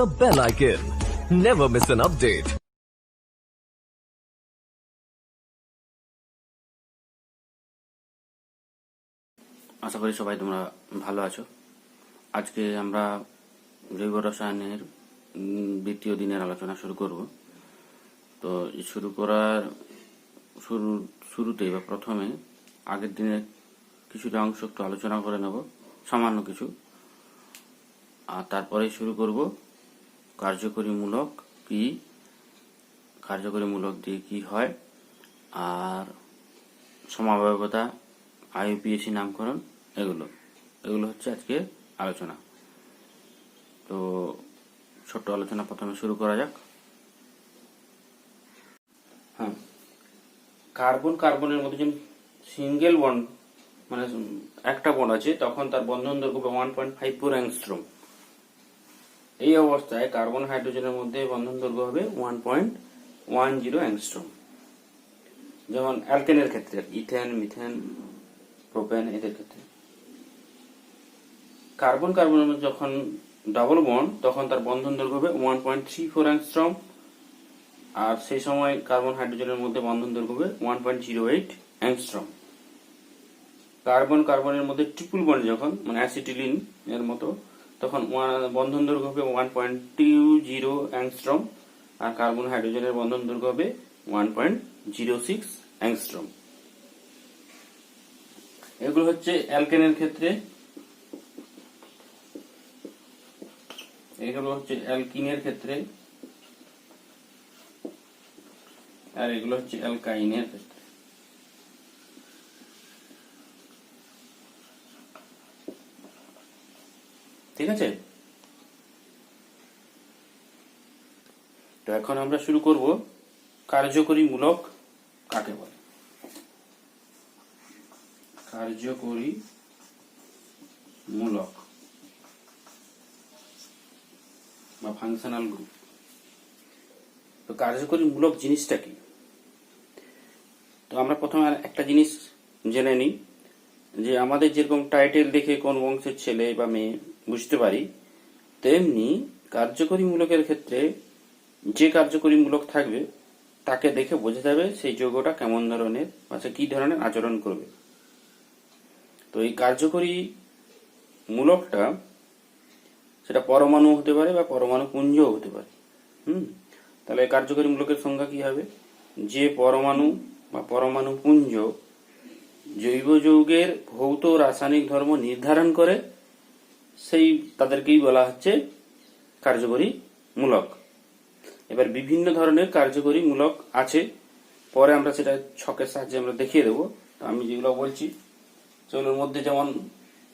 the bell icon. Never miss an update. আশা করি সবাই তোমরা ভালো আছো। আজকে আমরা জৈব রসায়নের দ্বিতীয় দিনের আলোচনা শুরু করব। তো শুরু করার শুরুতেই বা প্রথমে আগের দিনের কিছুটা অংশ একটু আলোচনা করে নেব, সামান্য কিছু, আর তারপরে শুরু করব কার্যকরীমূলক কি, কার্যকরীমূলক দিয়ে কি হয়, আর সমাবয়বতা, আইইউপিএসি নামকরণ, এগুলো হচ্ছে আজকে আলোচনা। তো ছোট্ট আলোচনা প্রথমে শুরু করা যাক। হ্যাঁ, কার্বনের মধ্যে যখন সিঙ্গেল বন্ড মানে একটা বন্ড আছে, তখন তার বন্ধন দৈর্ঘ্য 1.54 অ্যাংস্ট্রম। এই অবস্থায় কার্বন হাইড্রোজেনের মধ্যে বন্ধন দৈর্ঘ্য হবে 1.10 অ্যাংস্ট্রম। যেমন অ্যালকেনের ক্ষেত্রে ইথেন, মিথেন, প্রোপেন, এদের ক্ষেত্রে। কার্বনের মধ্যে যখন ডাবল বন্ড, তখন তার বন্ধন দৈর্ঘ্য হবে 1.34 অ্যাংস্ট্রম, আর সেই সময় কার্বন হাইড্রোজেনের মধ্যে বন্ধন দৈর্ঘ্য হবে 1.08 অ্যাংস্ট্রম। কার্বনের মধ্যে ট্রিপল বন্ড যখন মানে অ্যাসিটিলিন এর মতো, তখন বন্ধন দৈর্ঘ্য হবে 1.20 অ্যাংস্ট্রম, আর কার্বন হাইড্রোজেনের বন্ধন দৈর্ঘ্য হবে 1.06 অ্যাংস্ট্রম। এগুলো হচ্ছে অ্যালকেনের ক্ষেত্রে, এগুলো হচ্ছে অ্যালকিনের ক্ষেত্রে, আর এগুলো হচ্ছে অ্যালকাইনের ক্ষেত্রে। ঠিক আছে? তো এখন আমরা শুরু করব কার্যকরীমূলক কাকে বলে। কার্যকরীমূলক বা ফাংশনাল গ্রুপ। তো কার্যকরীমূলক জিনিসটা কি? তো আমরা প্রথমে একটা জিনিস জেনে নিই, যে আমাদের যেরকম টাইটেল দেখে কোন বংশের ছেলে বা মেয়ে বুঝতে পারি, তেমনি কার্যকরীমূলকের ক্ষেত্রে যে কার্যকরীমূলক থাকবে তাকে দেখে বোঝা যাবে সেই যৌগটা কেমন ধরনের বা সে কি ধরনের আচরণ করবে। তো এই কার্যকরী মূলকটা সেটা পরমাণু হতে পারে বা পরমাণু পুঞ্জও হতে পারে। তাহলে কার্যকরী মূলকের সংজ্ঞা কি হবে? যে পরমাণু বা পরমাণু পুঞ্জ জৈব যৌগের ভৌত রাসায়নিক ধর্ম নির্ধারণ করে, সেই তাদেরকেই বলা হচ্ছে কার্যকরী মূলক। এবার বিভিন্ন ধরনের কার্যকরী মূলক আছে, পরে আমরা সেটা ছকের সাহায্যে আমরা দেখিয়ে দেবো। আমি যেগুলো বলছি সেগুলোর মধ্যে যেমন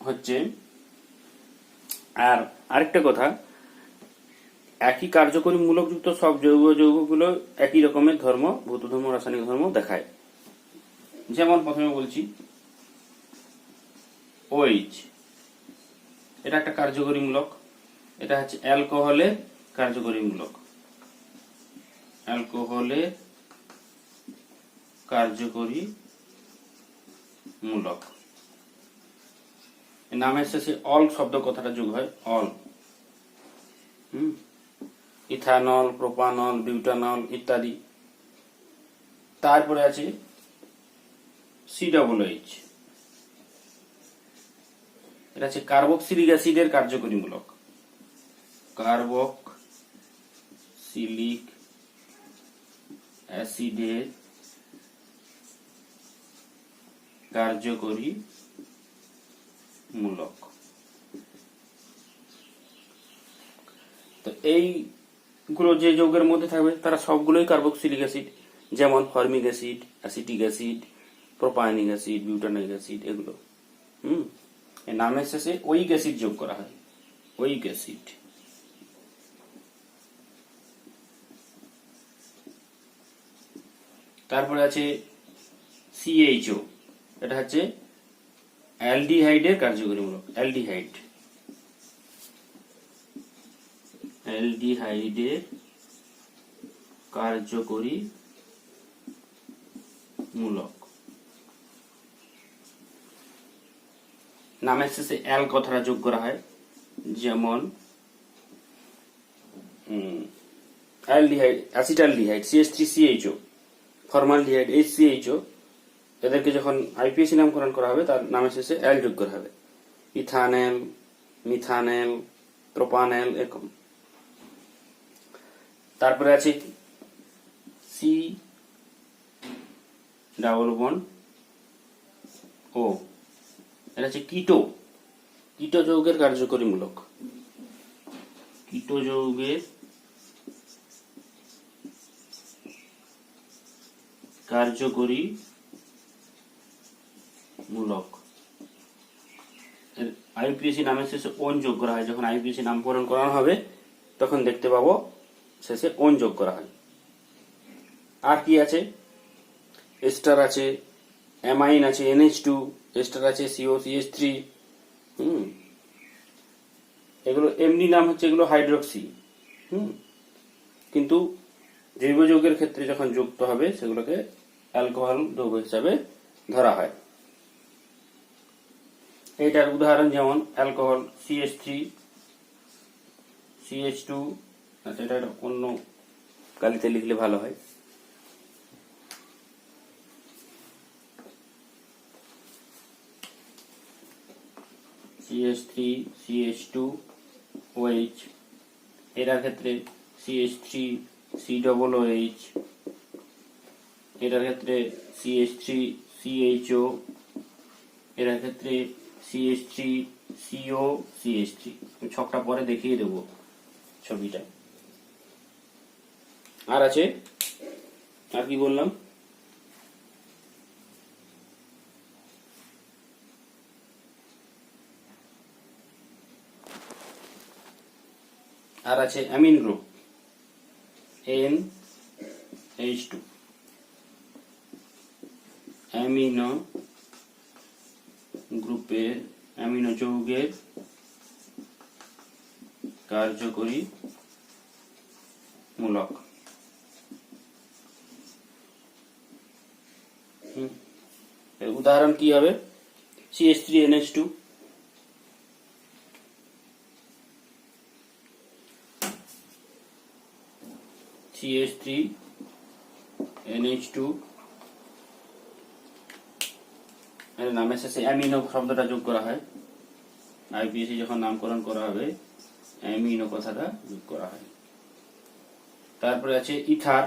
হচ্ছে, আর আরেকটা কথা, একই কার্যকরী মূলকযুক্ত সব জৈব যৌগগুলো একই রকমের ধর্ম, ভৌত ধর্ম, রাসায়নিক ধর্ম দেখায়। যেমন প্রথমে বলছি OH, এটা একটা কার্যকরী মূলক। এটা হচ্ছে অ্যালকোহলের কার্যকরী মূলক। অ্যালকোহলের কার্যকরী মূলক, নামের শেষে অল শব্দ কথাটা যোগ হয়, অল। ইথানল, প্রোপানল, বিউটানল ইত্যাদি। তারপরে আছে COOH, এটা হচ্ছে কার্বক্সিলিক অ্যাসিডের কার্যকরী মূলক। কার্বক্সিলিক অ্যাসিডের কার্যকরী মূলক। তো এইগুলো যে যৌগের মধ্যে থাকবে তারা সবগুলোই কার্বক্সিলিক অ্যাসিড, যেমন formic acid, acetic acid, propionic acid, butanoic acid, এগুলো। নামের শেষে ওইক অ্যাসিড যোগ করা হয়, ওইক অ্যাসিড। তারপরে আছে CHO, এটা হচ্ছে অ্যালডিহাইডের কার্যকরী মূলক। অ্যালডিহাইডের কার্যকরী মূলক, নামের শেষে অ্যাল কথাটা যোগ করা হয়, যেমন aldehyde, acetaldehyde CH3CHO, formaldehyde HCHO, এদেরকে যখন আইপিএসি নামকরণ করা হবে তার নামের শেষে অ্যাল যোগ করা হবে। ইথানেল, মিথানেল, প্রোপানেল, এরকম। তারপরে আছে সি ডাবল বন্ড ও, এটা হচ্ছে কিটো, কিটো যৌগের কার্যকরী মূলক। কিটো যৌগের কার্যকরী মূলক, আইপিএসি নামের শেষে ওন যোগ করা হয়। যখন আইপিএসি নামকরণ করানো হবে তখন দেখতে পাবো শেষে ওন যোগ করা হয়। আর কি আছে? এস্টার আছে, অ্যামাইন আছে, NH2, এস্টার আছে, COCH3। এগুলো এমনি নাম হচ্ছে, এগুলো হাইড্রক্সি। কিন্তু জৈব যৌগের ক্ষেত্রে যখন যুক্ত হবে সেগুলোকে অ্যালকোহল যৌগ হিসাবে ধরা হয়। এইটার উদাহরণ যেমন অ্যালকোহল CH3, CH2। আচ্ছা, এটা অন্য কালিতে লিখলে ভালো হয়। CH3, CH2OH, এটার ক্ষেত্রে CH3, COOH, এটার ক্ষেত্রে CH3, CHO, এটার ক্ষেত্রে CH3, CO, CH3। ছকটা পরে দেখিয়ে দেবো ছবিটা। আর আছে, আর কি বললাম? আর আছে অ্যামিন গ্রুপ, NH2, অ্যামিনো গ্রুপের, অ্যামিনো যৌগের কার্যকরী মূলক। উদাহরণ কি হবে? CH3NH2, CH3NH2, এর নামের শেষে অ্যামিনো শব্দটা যোগ করা হয়। আইপিএসি যখন নামকরণ করা হবে অ্যামিনো কথাটা যোগ করা হয়। তারপরে আছে ইথার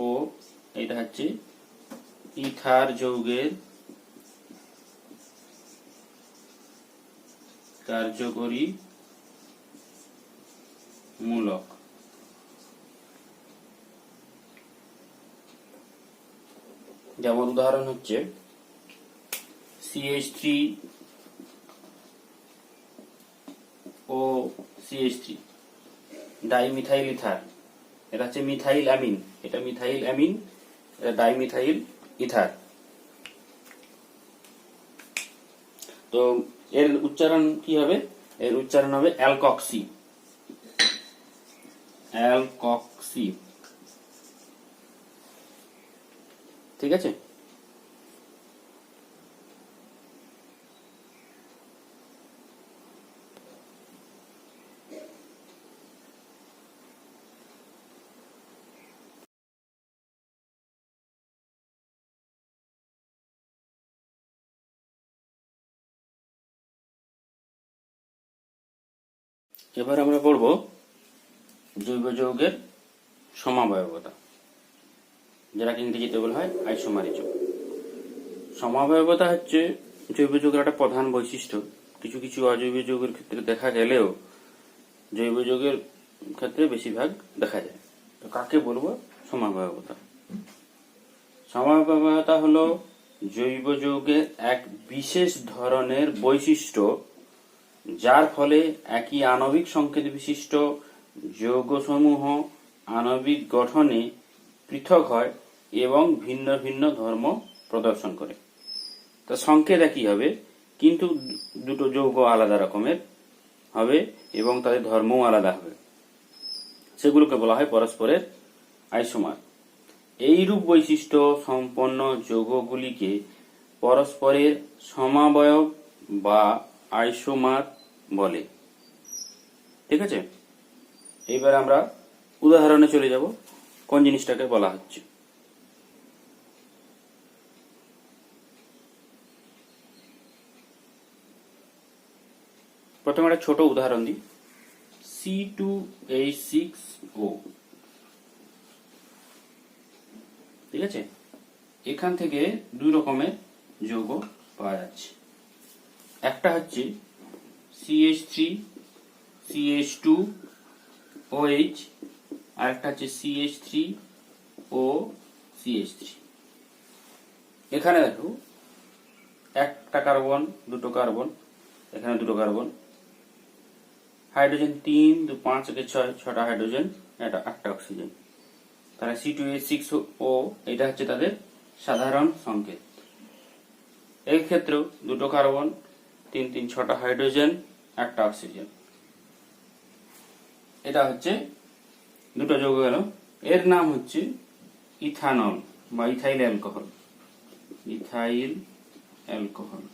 ও, এটা হচ্ছে ইথার যৌগের কার্যকরী মূলক। যেমন উদাহরণ হচ্ছে CH3 ও CH3, ডাইমিথাইল ইথার। এটা হচ্ছে মিথাইল অ্যামিন, এটা মিথাইল অ্যামিন, এটা ডাইমিথাইল ইথার। তো এর উচ্চারণ কি হবে? এর উচ্চারণ হবে অ্যালকক্সি, অ্যালকক্সি। ঠিক আছে? এবার আমরা পড়ব জৈব যৌগের সমাবয়বতা, যেটাকে ইংরেজিতে বলা হয় আইসোমারিজম। সমাবয়বতা হচ্ছে জৈব যৌগের একটা প্রধান বৈশিষ্ট্য। কিছু কিছু অজৈব যৌগের ক্ষেত্রে দেখা গেলেও জৈব যৌগের ক্ষেত্রে বেশিরভাগ দেখা যায়। তো কাকে বলবো সমাবয়বতা? সমাবয়বতা হলো জৈব যৌগের এক বিশেষ ধরনের বৈশিষ্ট্য, যার ফলে একই আণবিক সংকেত বিশিষ্ট যৌগসমূহ আণবিক গঠনে পৃথক হয় এবং ভিন্ন ভিন্ন ধর্ম প্রদর্শন করে। তা সংকেত একই হবে, কিন্তু দুটো যৌগ আলাদা রকমের হবে এবং তাদের ধর্মও আলাদা হবে। সেগুলোকে বলা হয় পরস্পরের আইসোমার। এইরূপ বৈশিষ্ট্য সম্পন্ন যৌগগুলিকে পরস্পরের সমাবয়ব বা আইসোমার বলে। ঠিক আছে, এইবার আমরা উদাহরণে চলে যাব কোন জিনিসটাকে বলা হচ্ছে। প্রথমে একটা ছোট উদাহরণ দিই, C2H6O। ঠিক আছে, এখান থেকে দুই রকমের যৌগ পাওয়া যাচ্ছে। একটা হচ্ছে CH3CH2OH, আর একটা হচ্ছে CH3OCH3। এখানে দেখো একটা কার্বন, দুটো কার্বন, এখানে দুটো কার্বন, হাইড্রোজেন 3 2 5 6 ছটা হাইড্রোজেন, এটা 8টা অক্সিজেন। তাহলে C2H6O এটা হচ্ছে তাদের সাধারণ সংকেত। এই ক্ষেত্রেও দুটো কার্বন, 3 3 6টা হাইড্রোজেন, 1টা অক্সিজেন। এটা হচ্ছে দুটো যৌগ গেল। এর নাম হচ্ছে ইথানল বা ইথাইল অ্যালকোহল। Ethyl alcohol.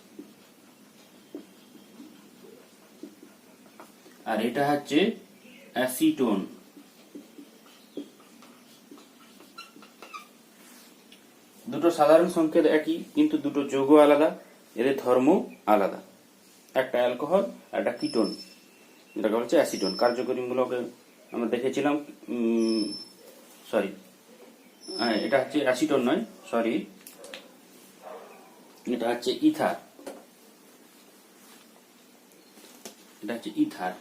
আর এটা হচ্ছে অ্যাসিটোন। দুটো সাধারণ সংকেত একই, কিন্তু দুটো যৌগ আলাদা, এদের ধর্ম আলাদা। একটা অ্যালকোহল, একটা কিটোন, যেটাকে বলছে অ্যাসিটোন। কার্যকরীমূলক আমরা দেখেছিলাম, সরি এটা হচ্ছে অ্যাসিটোন নয়, সরি, এটা হচ্ছে ইথার। এটা হচ্ছে ইথার,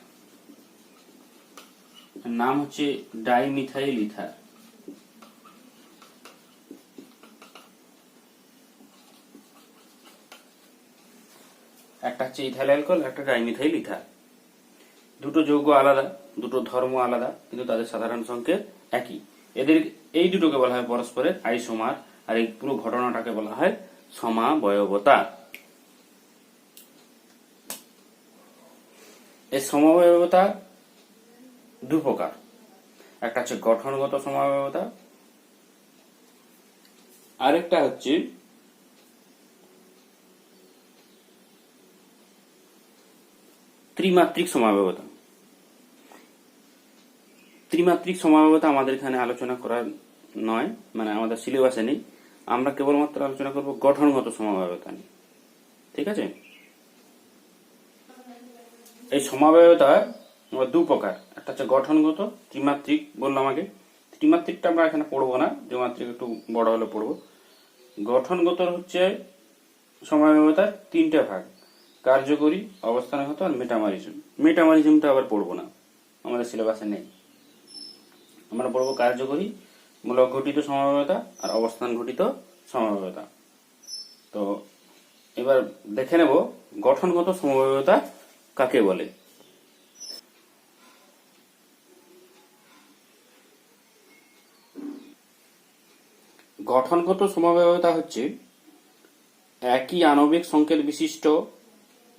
নাম হচ্ছে ডাইমিথাইল ইথার। একটা হচ্ছে ইথাইল অ্যালকোহল, একটা ডাইমিথাইল ইথার। দুটো যৌগ আলাদা, দুটো ধর্ম আলাদা, কিন্তু তাদের সাধারণ সংকেত একই। এদের এই দুটোকে বলা হয় পরস্পরের আইসোমার, আর এই পুরো ঘটনাটাকে বলা হয় সমাবয়বতা। এই সমাবয়বতা দু প্রকার, একটা হচ্ছে গঠনগত সমাবয়বতা, আরেকটা হচ্ছে ত্রিমাত্রিক সমাবয়বতা। ত্রিমাত্রিক সমাবয়বতা আমাদের এখানে আলোচনা করার নয়, মানে আমাদের সিলেবাসে নেই। আমরা কেবলমাত্র আলোচনা করব গঠনগত সমাবয়বতা নিয়ে। ঠিক আছে, এই সমাবয়বতা দু প্রকার, একটা হচ্ছে গঠনগত, ত্রিমাত্রিক বললাম আগে। ত্রিমাত্রিকটা আমরা এখানে পড়বো না, দ্বিমাত্রিক একটু বড় হলে পড়বো। গঠনগত হচ্ছে সমাবয়বতার তিনটা ভাগ, কার্যকরী, অবস্থানগত আর মেটামরিজম। মেটামরিজমটা আবার পড়বো না, আমাদের সিলেবাসে নেই। আমরা পড়বো কার্যকরী, মূলক ঘটিত সমাবয়বতা আর অবস্থান ঘটিত সমাবয়বতা। তো এবার দেখে নেব গঠনগত সমাবয়বতা কাকে বলে। গঠনগত সমাবয়বতা হচ্ছে একই আণবিক সংকেত বিশিষ্ট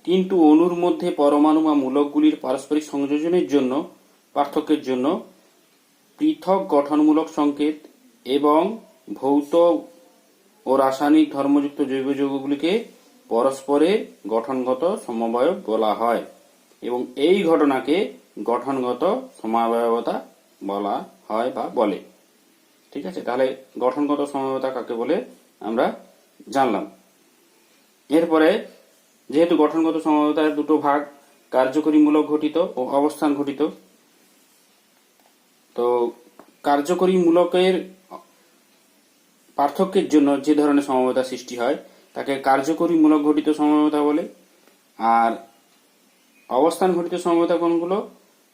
কিন্তু অণুর মধ্যে পরমাণু বা মূলকগুলির পারস্পরিক সংযোজনের জন্য পার্থক্যের জন্য পৃথক গঠনমূলক সংকেত এবং ভৌত ও রাসায়নিক ধর্মযুক্ত জৈব যৌগগুলিকে পরস্পরের গঠনগত সমবায় বলা হয়, এবং এই ঘটনাকে গঠনগত সমাবয়বতা বলা হয় বা বলে। ঠিক আছে, তাহলে গঠনগত সমাবয়বতা কাকে বলে আমরা জানলাম। এরপরে যেহেতু গঠনগত সমাবয়বতার দুটো ভাগ, কার্যকরী, মূলক ঘটিত ও অবস্থান ঘটিত, তো কার্যকরী মূলকের পার্থক্যের জন্য যে ধরনের সমবায়তা সৃষ্টি হয় তাকে কার্যকরী মূলক ঘটিত সমবায়তা বলে। আর অবস্থান ঘটিত সমবায়তা কোনগুলো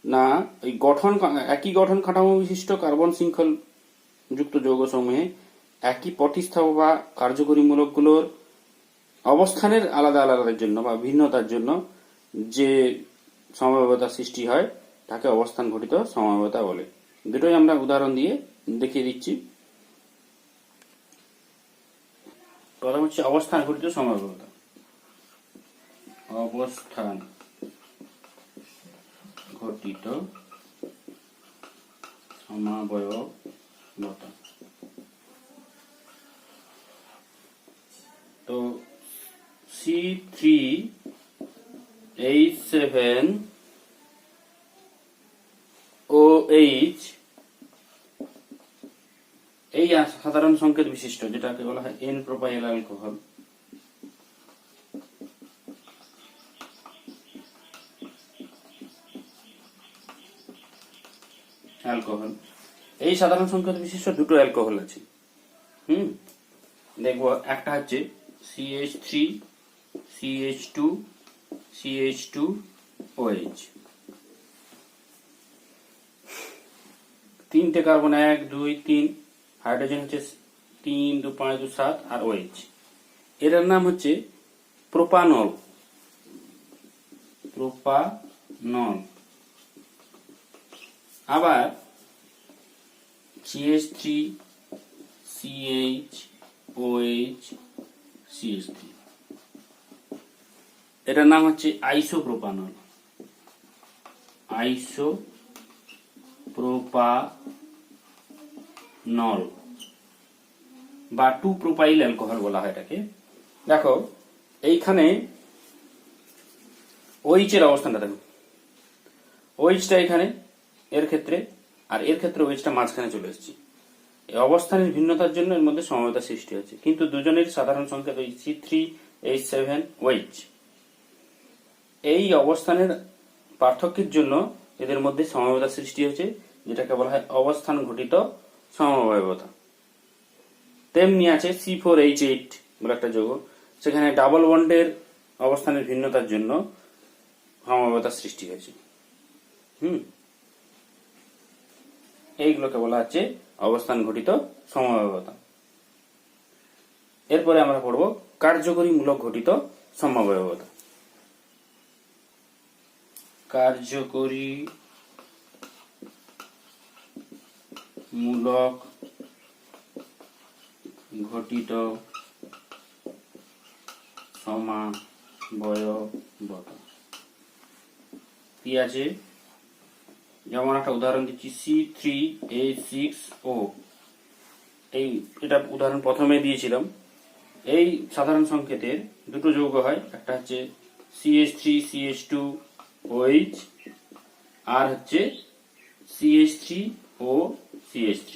না, এই একই গঠন কাঠামো বিশিষ্ট কার্বন শৃঙ্খল যুক্ত যৌগসমূহে একই প্রতিস্থাপক বা কার্যকরী মূলকগুলোর অবস্থানের আলাদা আলাদার জন্য বা ভিন্নতার জন্য যে সমবায়তা সৃষ্টি হয় তাকে অবস্থান ঘটিত সমবায়তা বলে। দুটোই আমরা উদাহরণ দিয়ে দেখিয়ে দিচ্ছি। প্রথম হচ্ছে অবস্থান ঘটিত সমবায়বতা। অবস্থান ঘটিত সমাবয়বতা। তো C3H7 COH এই সাধারণ সংকেত বিশিষ্ট, যেটাকে বলা হয় এন প্রোপাইল অ্যালকোহল, এই সাধারণ সংকেত বিশিষ্ট দুটো অ্যালকোহল আছে। দেখবো একটা হচ্ছে CH3 CH2 CH2OH, তিনটে কার্বন 1 2 3, হাইড্রোজেন হচ্ছে 3 2 5 2 7 আর OH। এর নাম হচ্ছে প্রোপানল। আবার CH3 CH CH3, এটার নাম হচ্ছে আইসোপ্রোপানল। বা 2 প্রোপাইল অ্যালকোহল বলা হয় এটাকে। দেখো এইখানে OH এর অবস্থানটা দেখো, OH-টা এখানে এর ক্ষেত্রে, আর এর ক্ষেত্রে OH-টা মাঝখানে চলে এসেছে। এই অবস্থানের ভিন্নতার জন্য এর মধ্যে সমবেতা সৃষ্টি হয়েছে, কিন্তু দুজনের সাধারণ সংকেত ওই C3H7OH। এই অবস্থানের পার্থক্যের জন্য এদের মধ্যে সমবেতা সৃষ্টি হয়েছে, যেটাকে বলা হয় অবস্থান ঘটিত সমবায়বতা। তেমনি আছে C4H8 বলে একটা যৌগ, সেখানে ডাবল বন্ডের অবস্থানের ভিন্নতার জন্য সমবায়বতা সৃষ্টি হয়েছে। এইগুলোকে বলা হচ্ছে অবস্থান ঘটিত সমবায়বতা। এরপরে আমরা পড়ব কার্যকরী মূলক ঘটিত সমবায়বতা। কার্যকরী মূলক ঘটিত সমবায়বতা কি আছে? যেমন একটা উদাহরণ দিচ্ছি, C3H6O। এটা উদাহরণ প্রথমে দিয়েছিলাম। এই সাধারণ সংকেতের দুটো যৌগ হয়, একটা হচ্ছে CH3 CH2OH আর হচ্ছে CH3O CH3।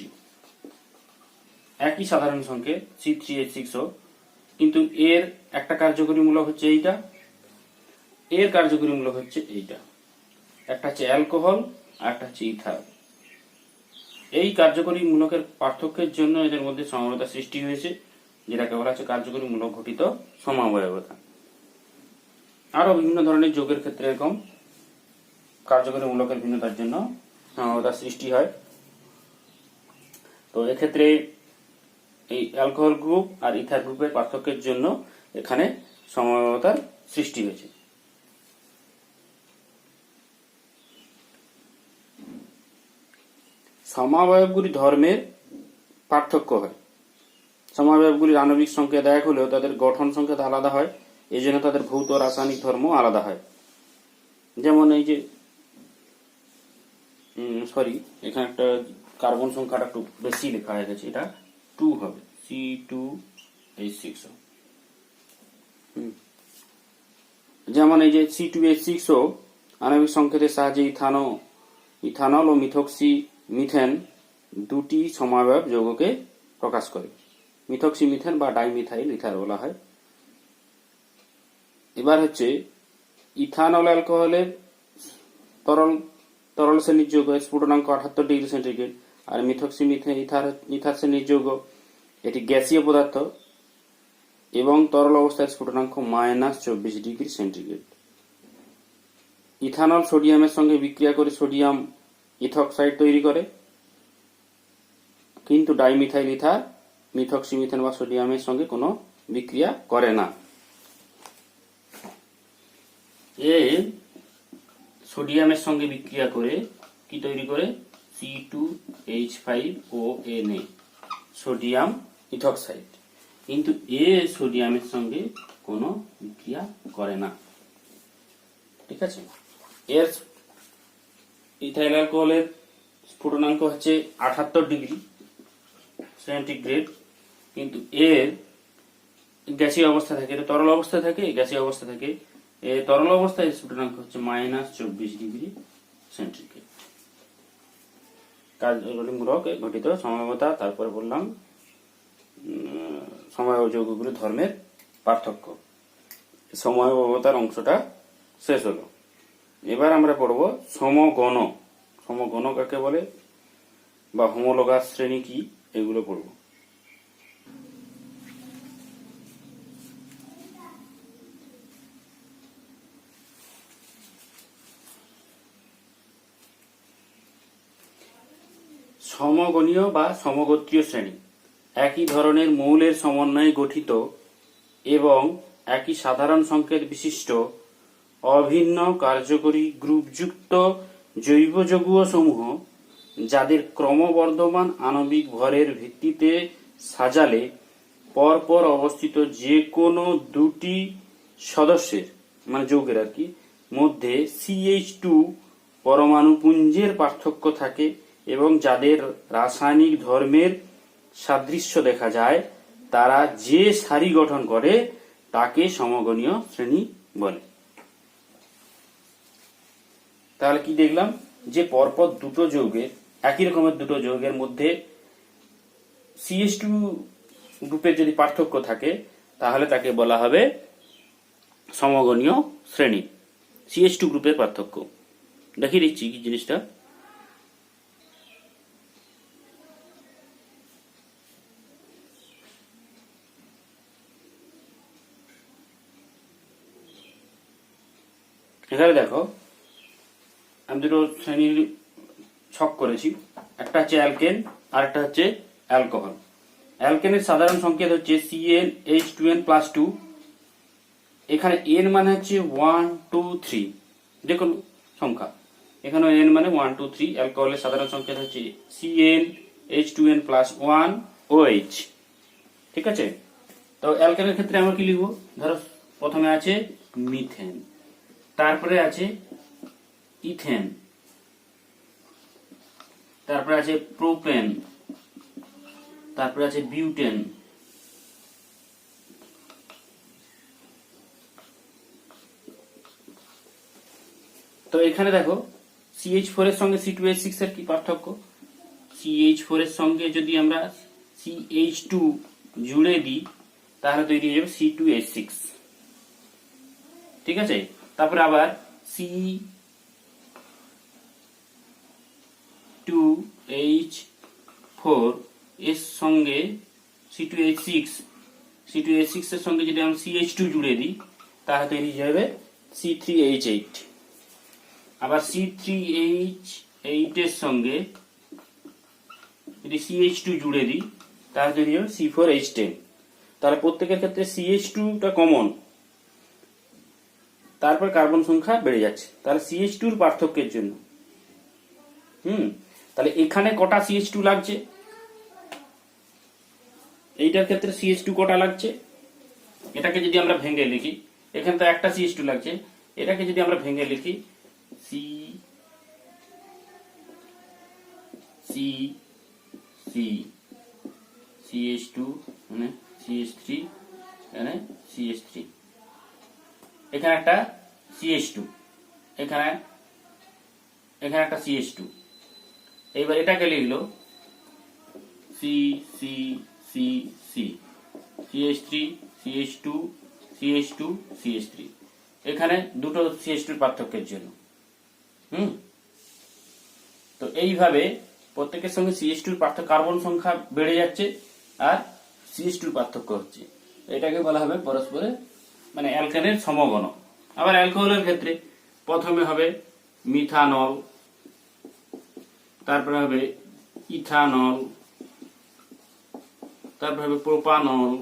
একই সাধারণ সংকেত C3H6O, কিন্তু এর একটা কার্যকরী মূলক হচ্ছে এইটা, এর কার্যকরী মূলক হচ্ছে এইটা। একটা হচ্ছে অ্যালকোহল আর একটা হচ্ছে ইথার। এই কার্যকরী মূলকের পার্থক্যের জন্য এদের মধ্যে সমবেতা সৃষ্টি হয়েছে, যেটাকে বলা হচ্ছে কার্যকরী মূলক ঘটিত সমবায়বতা। আরো বিভিন্ন ধরনের যৌগের ক্ষেত্রে এরকম কার্যকরী মূলকের ভিন্নতার জন্য সমবেতা সৃষ্টি হয়। তো এক্ষেত্রে এই অ্যালকোহল গ্রুপ আর ইথার গ্রুপের পার্থক্যের জন্য এখানে সমবায়বতার সৃষ্টি হয়েছে। সমবায়বগুলি ধর্মের পার্থক্য হয়। সমবায়বগুলির আণবিক সংকেত এক হলেও তাদের গঠন সংকেত আলাদা হয়, এই জন্য তাদের ভৌত রাসায়নিক ধর্ম আলাদা হয়। যেমন এই যে এখানে একটা কার্বন সংখ্যাটা একটু বেশি লেখা হয়ে গেছে, এটা 2 হবে, C2H6O। যেমন এই যে C2H6O আণবিক সংকেতের সাহায্যে ইথানল ও মিথক্সি মিথেন দুটি সমবায়ব যৌগকে প্রকাশ করে। মিথক্সি মিথেন বা ডাইমিথাইল ইথার বলা হয়। এবার হচ্ছে ইথানল অ্যালকোহলের তরল শ্রেণীর যৌগ, স্ফুটনাঙ্ক 78 ডিগ্রি সেন্টিগ্রেড। আর মিথক্সি মিথেন ইথার শ্রেণীর যৌগ, এটি গ্যাসীয় পদার্থ এবং তরল অবস্থায় স্ফুটনাঙ্ক -24 ডিগ্রি সেন্টিগ্রেড। ইথানল সোডিয়ামের সঙ্গে বিক্রিয়া করে সোডিয়াম ইথক্সাইড তৈরি করে, কিন্তু ডাইমিথাইল ইথার মিথক্সি মিথেন বা সোডিয়ামের সঙ্গে কোনো বিক্রিয়া করে না। সোডিয়ামের সঙ্গে বিক্রিয়া করে কি তৈরি করে? C2H5ONa, সোডিয়াম ইথক্সাইড, কিন্তু সোডিয়ামের সঙ্গে কোনো বিক্রিয়া করে না। ঠিক আছে, এর ইথাইল অ্যালকোহলের স্ফুটনাঙ্ক হচ্ছে 78 ডিগ্রি সেন্টিগ্রেড, কিন্তু এর গ্যাসীয় অবস্থা থাকে, এটা তরল অবস্থায় থাকে, গ্যাসীয় অবস্থা থাকে। তরল অবস্থায় স্ফুটনাঙ্ক হচ্ছে -24 ডিগ্রি সেন্টিগ্রেড। কার্যকরীমূলক ঘটিত সমবায়বতা, তারপরে বললাম সমবায় যৌগগুলি ধর্মের পার্থক্য। সমবায়বতার অংশটা শেষ হলো। এবার আমরা পড়ব সমগণ। সমগণ কাকে বলে বা হোমোলোগাস শ্রেণী কি, এগুলো পড়ব। সমগণীয় বা সমগোত্রীয় শ্রেণী একই ধরনের মৌলের সমন্বয়ে গঠিত এবং একই সাধারণ সংকেত বিশিষ্ট অভিন্ন কার্যকরী গ্রুপযুক্ত জৈব যৌগ সমূহ, যাদের ক্রমবর্ধমান আণবিক ভরের ভিত্তিতে সাজালে পরপর অবস্থিত যে কোনো দুটি সদস্যের মানে যৌগের আর কি মধ্যে CH2 পরমাণু পুঞ্জের পার্থক্য থাকে এবং যাদের রাসায়নিক ধর্মের সাদৃশ্য দেখা যায়, তারা যে সারি গঠন করে তাকে সমগণীয় শ্রেণী বলে। তাহলে কি দেখলাম, যে পরপর দুটো যৌগের একই রকমের দুটো যৌগের মধ্যে CH2 গ্রুপের যদি পার্থক্য থাকে তাহলে তাকে বলা হবে সমগণীয় শ্রেণী। CH2 গ্রুপের পার্থক্য দেখিয়ে দিচ্ছি কি জিনিসটা। এখানে দেখো আমি দুটো শ্রেণীর ছক করেছি, একটা হচ্ছে অ্যালকেন আর একটা হচ্ছে অ্যালকোহল। অ্যালকেনের সাধারণ সংকেত হচ্ছে CnH2n+2। এখানে n মানে হচ্ছে 1 2 3, যে কোনো সংখ্যা, এখানে n মানে 1 2 3। অ্যালকোহলের সাধারণ সংকেত হচ্ছে CnH2n+1 OH। ঠিক আছে, তো অ্যালকেনের ক্ষেত্রে আমরা কি লিখবো, ধরো প্রথমে আছে মিথেন, তারপরে আছে ইথেন, তারপরে আছে প্রোপেন, তারপরে আছে বিউটেন, তো এখানে দেখো CH4 এর সঙ্গে C2H6 এর কি পার্থক্য। CH4 এর সঙ্গে যদি আমরা CH2 জুড়ে দিই তাহলে তৈরি হয়ে যাবে C2H6। ঠিক আছে, তারপরে আবার C2H4 এর সঙ্গে C2H6 এর সঙ্গে যদি আমরা CH2 জুড়ে দিই তাহলে তৈরি হয়ে যাবে C3H8। আবার C3H8 এর সঙ্গে যদি CH2 জুড়ে দিই তাহলে তৈরি হবে C4H10। তাহলে প্রত্যেকের ক্ষেত্রে CH2 টা কমন, তারপর কার্বন সংখ্যা বেড়ে যাচ্ছে। তাহলে CH2 এর পার্থক্যের জন্য তাহলে এখানে কটা CH2 লাগছে, এইটার ক্ষেত্রে CH2 কটা লাগছে, এটাকে যদি আমরা ভেঙে লিখি, এখানে তো একটা CH2 লাগছে, এটাকে যদি আমরা ভেঙে লিখি CH2 মানে CH3, এখানে CH3, এখানে একটা CH2, এখানে একটা CH2। এইবার এটাকে লিখলো CH3 CH2 CH2 CH3, এখানে দুটো CH2 পার্থক্যের জন্য। তো এইভাবে প্রত্যেকের সঙ্গে CH2 পার্থক্য, কার্বন সংখ্যা বেড়ে যাচ্ছে আর CH2 পার্থক্য হচ্ছে, এটাকে বলা হবে পরস্পরে মানে অ্যালকেনের সমগণ। আবার অ্যালকোহলের ক্ষেত্রে প্রথমে হবে মিথানল, তারপরে হবে ইথানল, তারপরে হবে প্রোপানল,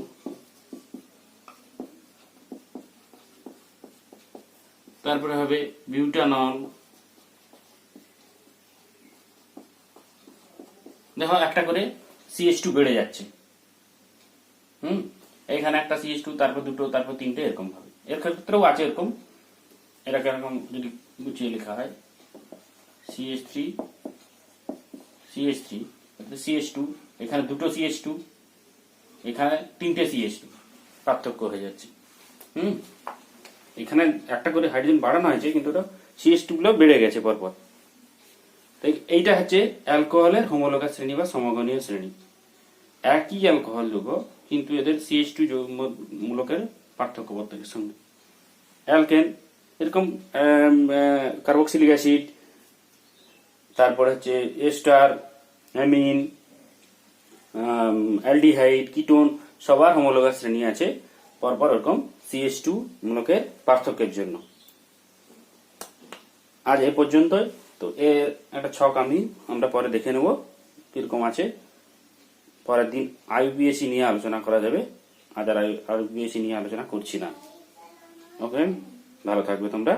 তারপরে হবে বিউটানল। দেখো একটা করে CH2 বেড়ে যাচ্ছে। এখানে একটা CH2, তারপর দুটো, তারপর তিনটে, এরকম ভাবে। এর ক্ষেত্রেও আছে এরকম, এটাকে এরকম যদি গুছিয়ে লেখা হয় CH3 CH2, এখানে দুটো CH2, এখানে তিনটে CH2, পার্থক্য হয়ে যাচ্ছে। এখানে একটা করে হাইড্রোজেন বাড়ানো হয়েছে কিন্তু ওটা CH2 গুলো বেড়ে গেছে পরপর। তো এইটা হচ্ছে অ্যালকোহলের হোমোলোগাস শ্রেণী বা সমগণীয় শ্রেণী। একই অ্যালকোহল যৌগ কিন্তু এদের CH2 মূলকের পার্থক্য প্রত্যেকের সঙ্গে। অ্যালকেন এরকম কার্বক্সিলিক অ্যাসিড, তারপরে হচ্ছে এস্টার, অ্যামিন, অ্যালডিহাইড, কিটোন সবার হোমোলোগাস শ্রেণী আছে পরপর এরকম CH2 মূলকের পার্থক্যের জন্য। আজ এ পর্যন্তই। তো এর একটা ছক আমরা পরে দেখে নেব কিরকম আছে। পরের দিন IUPAC নিয়ে আলোচনা করা যাবে। আজ আর IUPAC নিয়ে আলোচনা করছি না। ওকে, ভালো থাকবে তোমরা।